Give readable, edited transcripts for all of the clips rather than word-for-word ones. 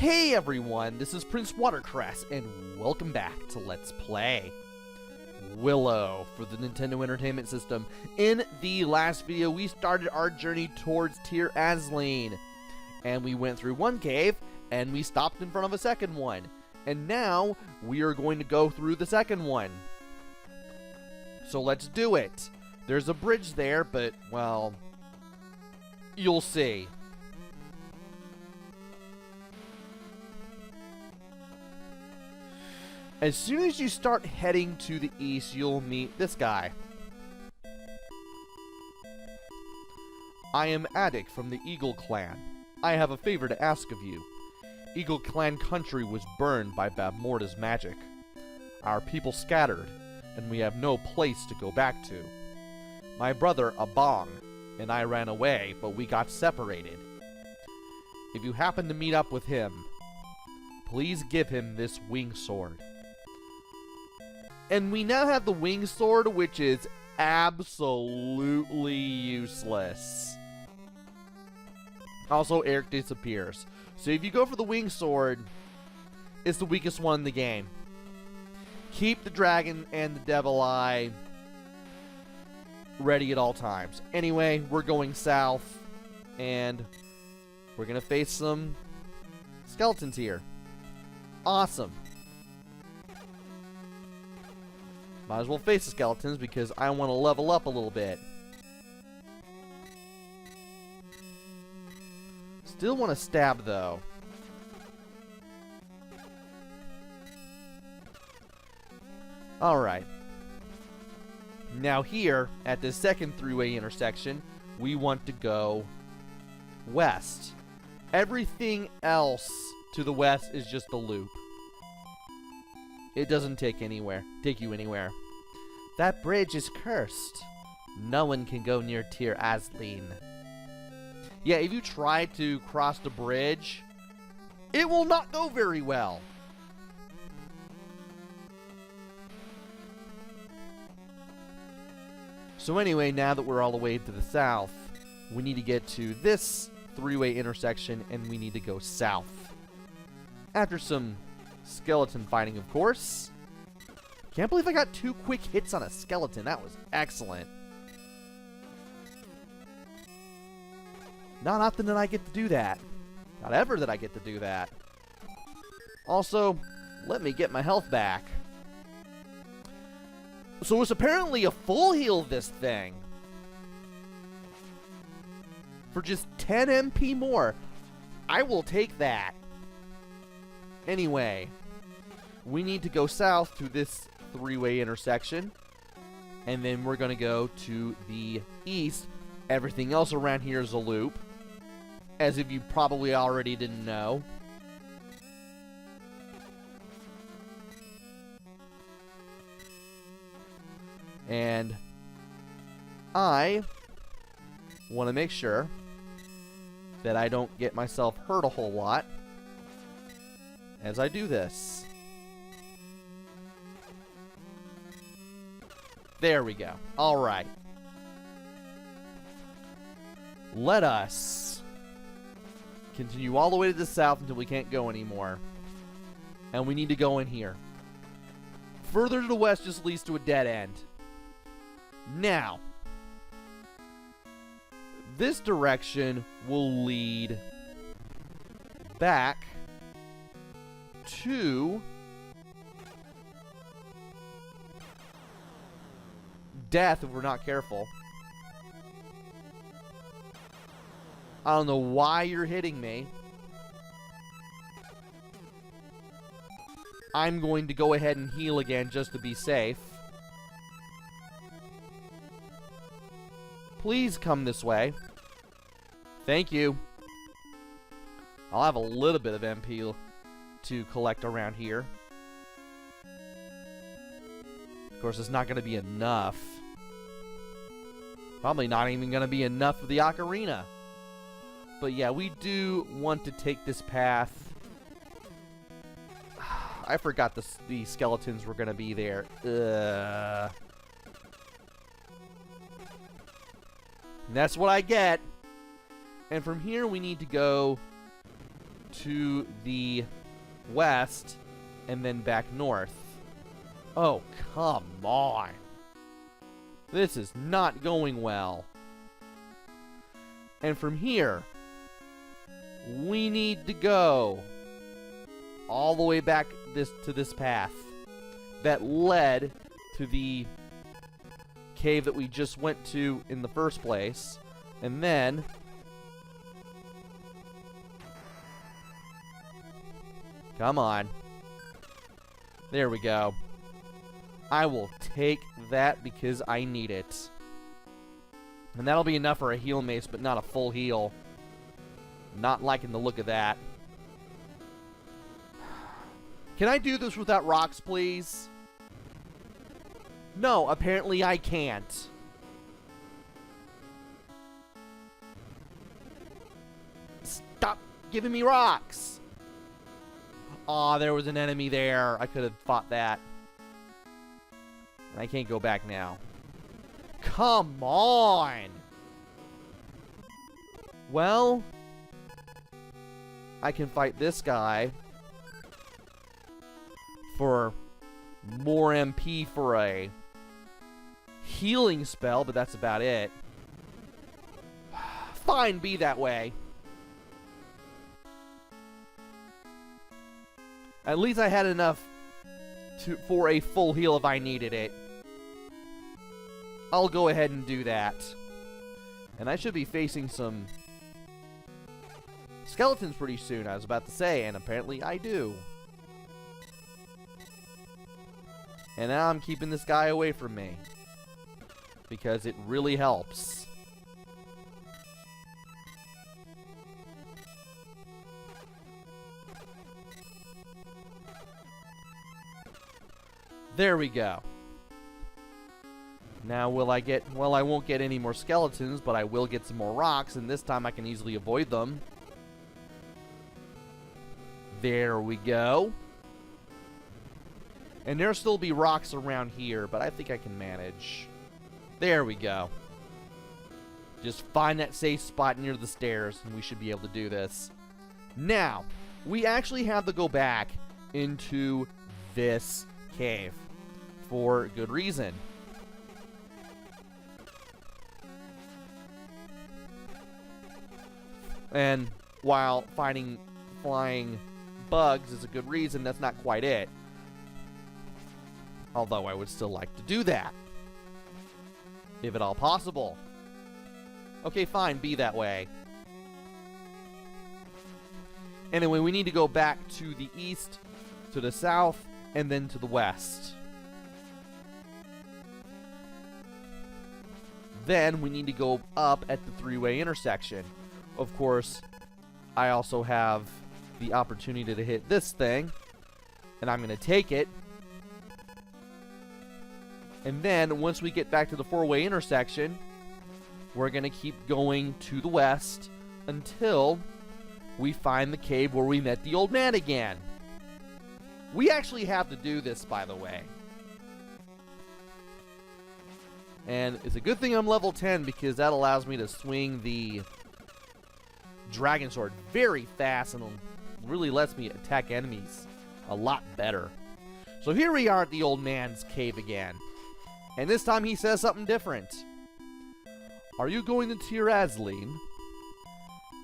Hey everyone, this is PrinceWatercress, and welcome back to Let's Play Willow for the Nintendo Entertainment System. In the last video, we started our journey towards Tir Asleen, and we went through one cave, and we stopped in front of a second one. And now, we are going to go through the second one. So let's do it. There's a bridge there, but, well, you'll see. As soon as you start heading to the east, you'll meet this guy. I am Attic from the Eagle Clan. I have a favor to ask of you. Eagle Clan country was burned by Bavmorda's magic. Our people scattered, and we have no place to go back to. My brother, Abong, and I ran away, but we got separated. If you happen to meet up with him, please give him this wing sword. And we now have the wing sword, which is absolutely useless. Also, Eric disappears. So if you go for the wing sword, it's the weakest one in the game. Keep the dragon and the devil eye ready at all times. Anyway, we're going south, and we're gonna face some skeletons here. Awesome. Might as well face the skeletons because I want to level up a little bit. Still want to stab though. Alright. Now here, at the second three-way intersection, we want to go west. Everything else to the west is just a loop. It doesn't take you anywhere. That bridge is cursed. No one can go near Tir Asleen. Yeah, if you try to cross the bridge, it will not go very well. So anyway, now that we're all the way to the south, we need to get to this three-way intersection, and we need to go south. After some skeleton fighting, of course. Can't believe I got 2 quick hits on a skeleton. That was excellent. Not often that I get to do that. Not ever that I get to do that. Also, let me get my health back. So it's apparently a full heal of this thing. For just 10 MP more. I will take that. Anyway, we need to go south to this three-way intersection, and then we're going to go to the east. Everything else around here is a loop, as if you probably already didn't know. And I want to make sure that I don't get myself hurt a whole lot as I do this. There we go. Alright. Let us continue all the way to the south until we can't go anymore. And we need to go in here. Further to the west just leads to a dead end. Now, this direction will lead back to death if we're not careful. I don't know why you're hitting me. I'm going to go ahead and heal again just to be safe. Please come this way. Thank you. I'll have a little bit of MP to collect around here. Of course, it's not going to be enough. Probably not even going to be enough for the ocarina. But yeah, we do want to take this path. I forgot the skeletons were going to be there. And that's what I get. And from here we need to go to the west and then back north. Oh, come on. This is not going well. And from here, we need to go all the way back to this path that led to the cave that we just went to in the first place. And then come on. There we go. I will take that because I need it. And that'll be enough for a heal mace, but not a full heal. Not liking the look of that. Can I do this without rocks, please? No, apparently I can't. Stop giving me rocks! Aw, there was an enemy there. I could have fought that. And I can't go back now. Come on! Well, I can fight this guy for more MP for a healing spell, but that's about it. Fine, be that way. At least I had enough for a full heal if I needed it. I'll go ahead and do that. And I should be facing some skeletons pretty soon, I was about to say, and apparently I do. And now I'm keeping this guy away from me, because it really helps. There we go. Now will I get... Well, I won't get any more skeletons, but I will get some more rocks, and this time I can easily avoid them. There we go. And there'll still be rocks around here, but I think I can manage. There we go. Just find that safe spot near the stairs, and we should be able to do this. Now, we actually have to go back into this cave for good reason. And while fighting flying bugs is a good reason, that's not quite it. Although I would still like to do that, if at all possible. Okay, fine, be that way. Anyway, we need to go back to the east, to the south, and then to the west. Then we need to go up at the three-way intersection. Of course, I also have the opportunity to hit this thing, and I'm going to take it. And then, once we get back to the four-way intersection, we're going to keep going to the west until we find the cave where we met the old man again. We actually have to do this, by the way. And it's a good thing I'm level 10, because that allows me to swing the dragon sword very fast and really lets me attack enemies a lot better. So here we are at the old man's cave again. And this time he says something different. Are you going to Tir Asleen?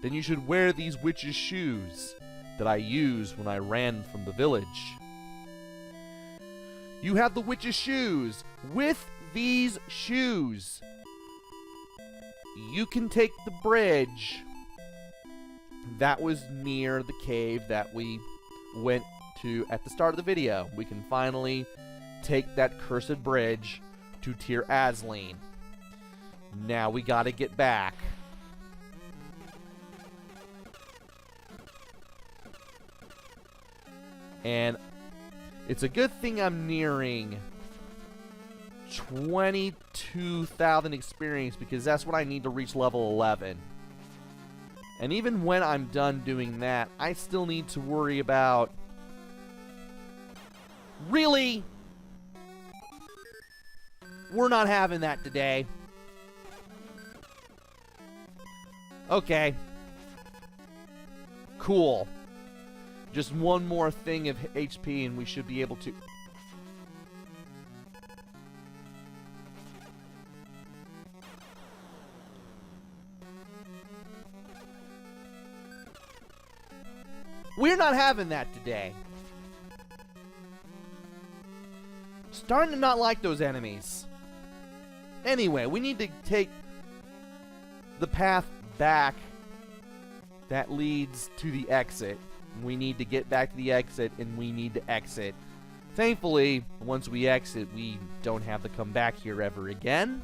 Then you should wear these witch's shoes that I used when I ran from the village. You have the witch's shoes. With these shoes, you can take the bridge that was near the cave that we went to at the start of the video. We can finally take that cursed bridge to Tir Asleen. Now we gotta get back. And it's a good thing I'm nearing 22,000 experience, because that's what I need to reach level 11. And even when I'm done doing that, I still need to worry about... Really? We're not having that today. Okay. Cool. Just one more thing of HP and we should be able to... We're not having that today. Starting to not like those enemies. Anyway, we need to take the path back that leads to the exit. We need to get back to the exit, and we need to exit. Thankfully, once we exit, we don't have to come back here ever again.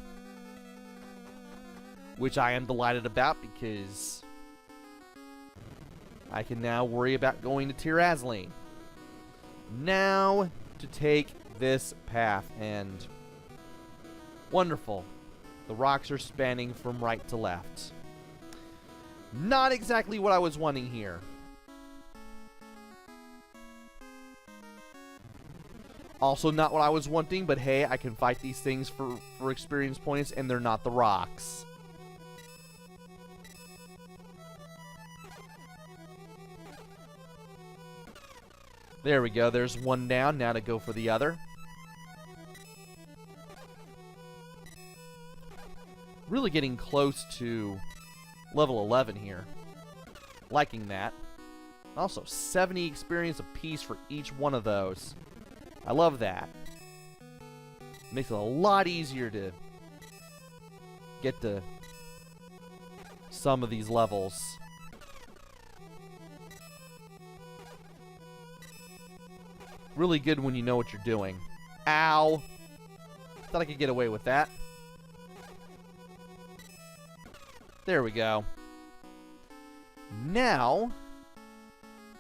Which I am delighted about, because I can now worry about going to Tir Asleen. Now to take this path, and wonderful. The rocks are spanning from right to left. Not exactly what I was wanting here. Also not what I was wanting, but hey, I can fight these things for experience points, and they're not the rocks. There we go, there's one down, now to go for the other. Really getting close to level 11 here. Liking that. Also, 70 experience apiece for each one of those. I love that. Makes it a lot easier to get to some of these levels. Really good when you know what you're doing. Ow! Thought I could get away with that. There we go. Now,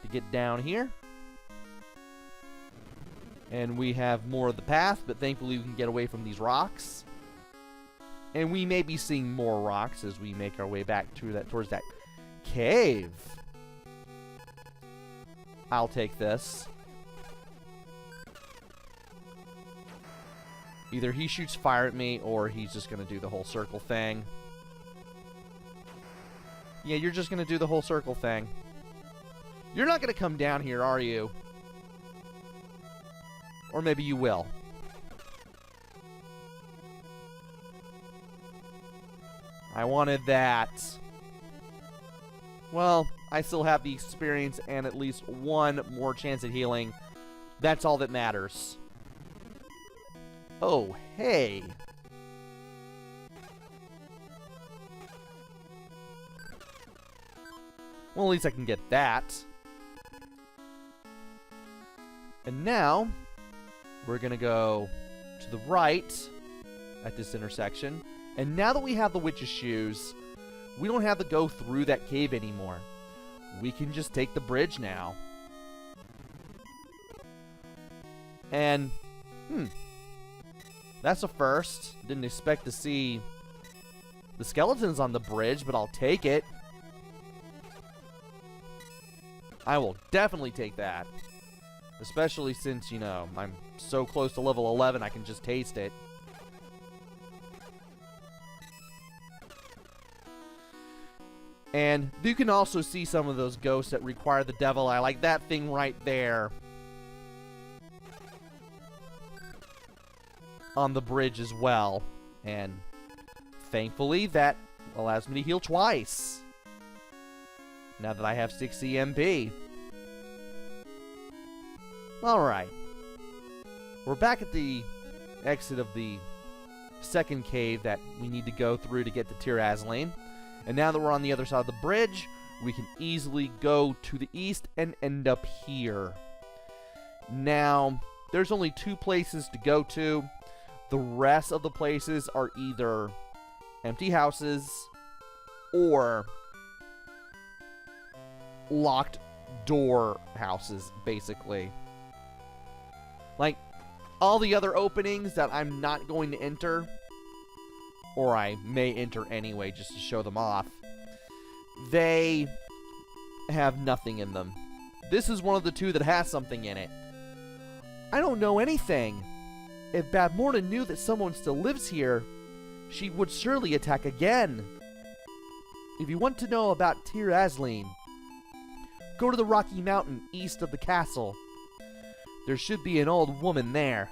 to get down here. And we have more of the path, but thankfully we can get away from these rocks. And we may be seeing more rocks as we make our way back to that, towards that cave. I'll take this. Either he shoots fire at me, or he's just going to do the whole circle thing. Yeah, you're just going to do the whole circle thing. You're not going to come down here, are you? Or maybe you will. I wanted that. Well, I still have the experience and at least one more chance at healing. That's all that matters. Oh, hey. Well, at least I can get that. And now, we're going to go to the right at this intersection. And now that we have the witch's shoes, we don't have to go through that cave anymore. We can just take the bridge now. And, that's a first. Didn't expect to see the skeletons on the bridge, but I'll take it. I will definitely take that. Especially since, you know, I'm so close to level 11, I can just taste it. And you can also see some of those ghosts that require the devil eye, like that thing right there. On the bridge as well. And thankfully, that allows me to heal twice. Now that I have 60 MP. Alright. We're back at the exit of the second cave that we need to go through to get to Tir Asleen. And now that we're on the other side of the bridge, we can easily go to the east and end up here. Now, there's only 2 places to go to. The rest of the places are either empty houses or locked door houses, basically. Like, all the other openings that I'm not going to enter, or I may enter anyway just to show them off, they have nothing in them. This is one of the 2 that has something in it. I don't know anything. If Bad Morna knew that someone still lives here, she would surely attack again. If you want to know about Tir Asleen, Go to the Rocky Mountain east of the castle. There should be an old woman there.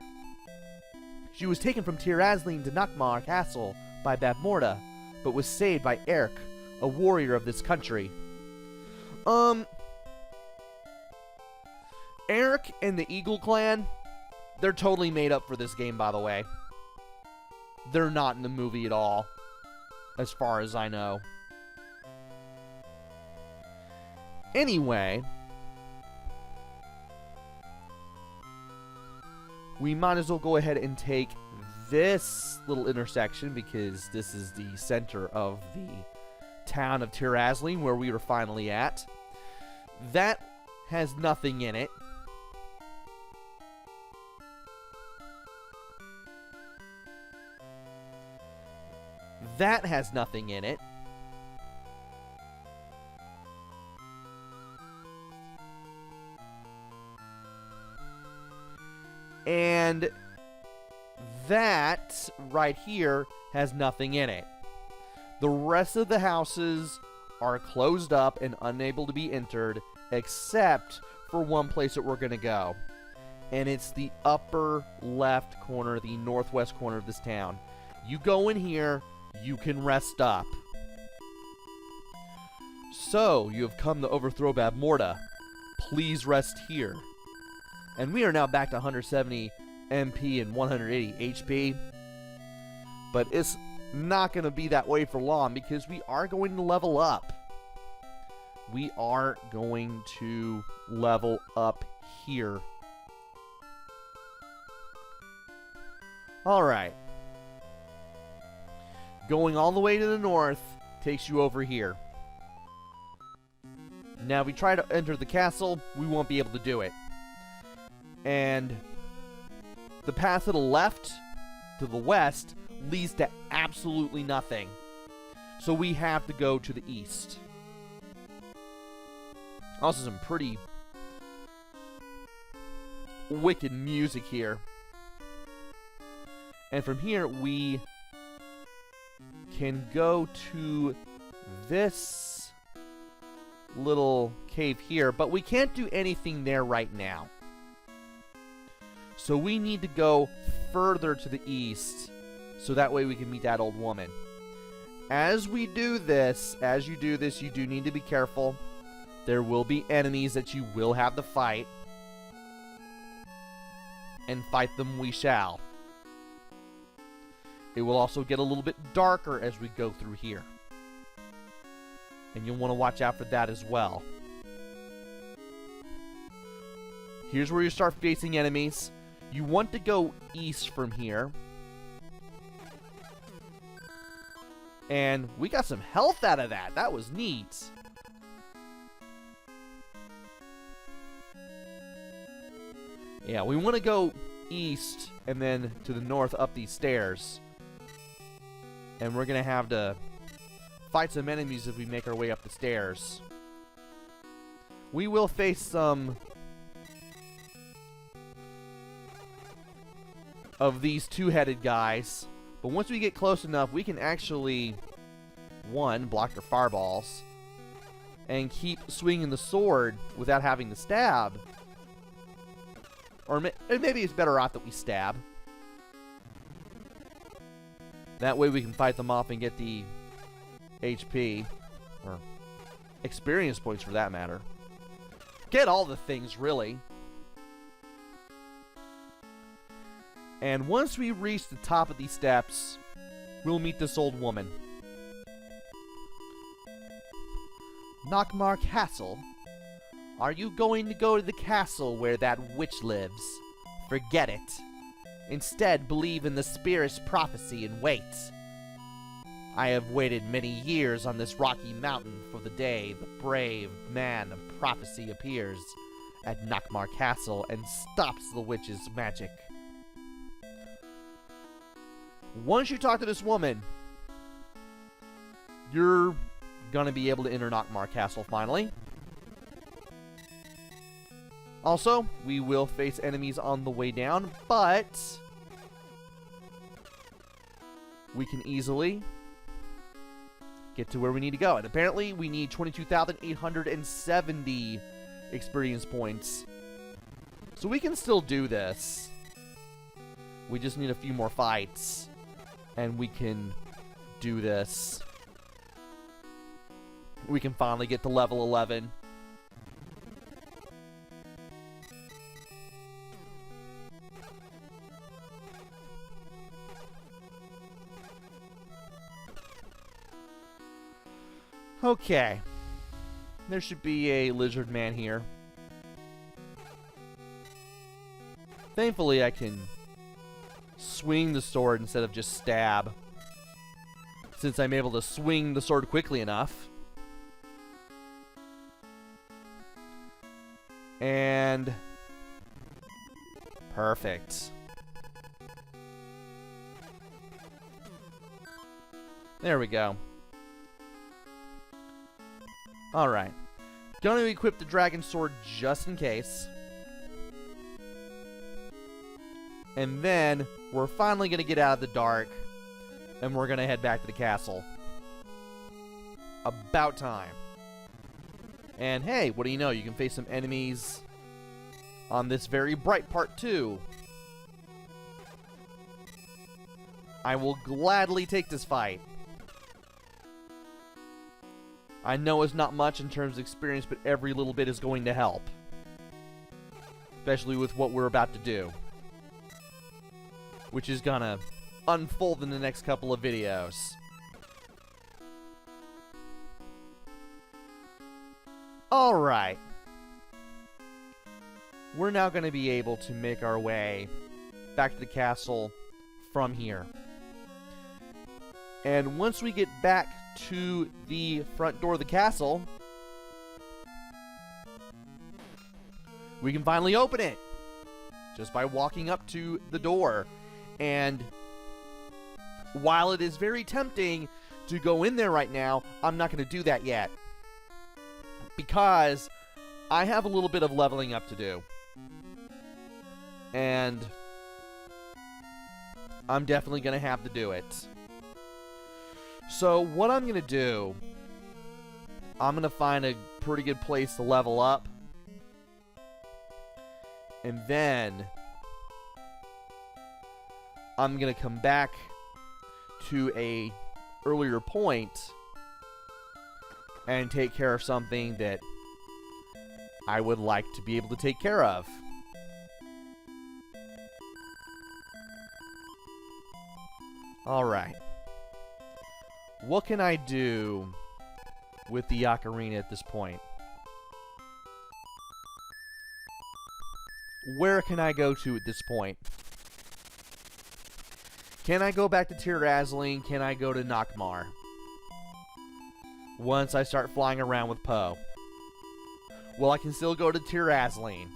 She was taken from Tir Asleen to Nakmar Castle by Babmorda, but was saved by Eric, a warrior of this country. Eric and the Eagle Clan, they're totally made up for this game, by the way. They're not in the movie at all, as far as I know. Anyway, we might as well go ahead and take this little intersection, because this is the center of the town of Tir Asleen, where we were finally at. That has nothing in it. That has nothing in it. And that right here has nothing in it. The rest of the houses are closed up and unable to be entered, except for one place that we're going to go. And it's the upper left corner, the northwest corner of this town. You go in here, you can rest up. So, you have come to overthrow Babmorda. Please rest here. And we are now back to 170 MP and 180 HP. But it's not going to be that way for long, because we are going to level up. We are going to level up here. Alright. Going all the way to the north takes you over here. Now, if we try to enter the castle, we won't be able to do it. And the path to the left, to the west, leads to absolutely nothing. So we have to go to the east. Also, some pretty wicked music here. And from here, we can go to this little cave here, but we can't do anything there right now. So we need to go further to the east, so that way we can meet that old woman. As we do this, you do need to be careful. There will be enemies that you will have to fight. And fight them we shall. It will also get a little bit darker as we go through here. And you'll want to watch out for that as well. Here's where you start facing enemies. You want to go east from here. And we got some health out of that. That was neat. Yeah, we want to go east and then to the north up these stairs. And we're going to have to fight some enemies as we make our way up the stairs. We will face some of these two-headed guys. But once we get close enough, we can actually, one, block their fireballs, and keep swinging the sword without having to stab. Or maybe it's better off that we stab. That way we can fight them off and get the HP, or experience points for that matter. Get all the things, really. And once we reach the top of these steps, we'll meet this old woman. Nakmar Castle? Are you going to go to the castle where that witch lives? Forget it. Instead, believe in the spirit's prophecy and wait. I have waited many years on this rocky mountain for the day the brave man of prophecy appears at Nakmar Castle and stops the witch's magic. Once you talk to this woman, you're gonna be able to enter Nakmar Castle finally. Also, we will face enemies on the way down, but we can easily get to where we need to go. And apparently, we need 22,870 experience points. So we can still do this. We just need a few more fights. And we can do this. We can finally get to level 11. Okay. There should be a lizard man here. Thankfully, I can swing the sword instead of just stab, since I'm able to swing the sword quickly enough. And perfect. There we go. Alright. Gonna equip the dragon sword just in case. And then we're finally gonna get out of the dark, and we're gonna head back to the castle. About time. And hey, what do you know? You can face some enemies on this very bright part too. I will gladly take this fight. I know it's not much in terms of experience, but every little bit is going to help. Especially with what we're about to do. Which is gonna unfold in the next couple of videos. Alright. We're now gonna be able to make our way back to the castle from here. And once we get back to the front door of the castle, we can finally open it just by walking up to the door. And while it is very tempting to go in there right now, I'm not going to do that yet, because I have a little bit of leveling up to do, and I'm definitely going to have to do it. So what I'm going to do, I'm going to find a pretty good place to level up. And then I'm going to come back to a earlier point and take care of something that I would like to be able to take care of. Alright. What can I do with the ocarina at this point? Where can I go to at this point? Can I go back to Tir Asleen? Can I go to Nockmaar? Once I start flying around with Poe. Well, I can still go to Tir Asleen.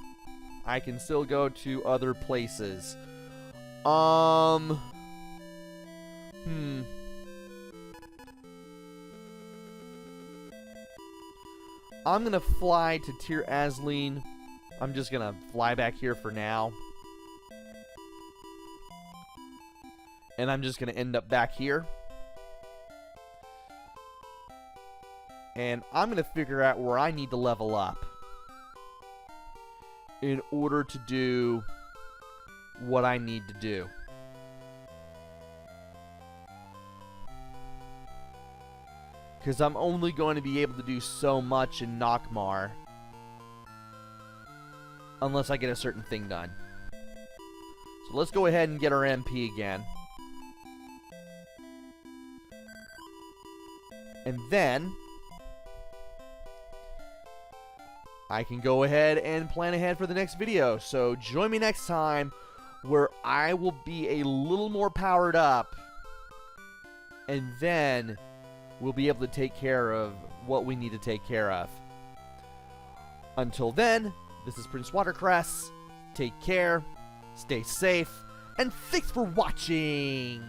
I can still go to other places. I'm gonna fly to Tir Asleen. I'm just gonna fly back here for now. And I'm just gonna end up back here. And I'm gonna figure out where I need to level up in order to do what I need to do. Because I'm only going to be able to do so much in Nockmaar unless I get a certain thing done. So let's go ahead and get our MP again. And then I can go ahead and plan ahead for the next video. So join me next time where I will be a little more powered up. And then we'll be able to take care of what we need to take care of. Until then, this is PrinceWatercress. Take care, stay safe, and thanks for watching!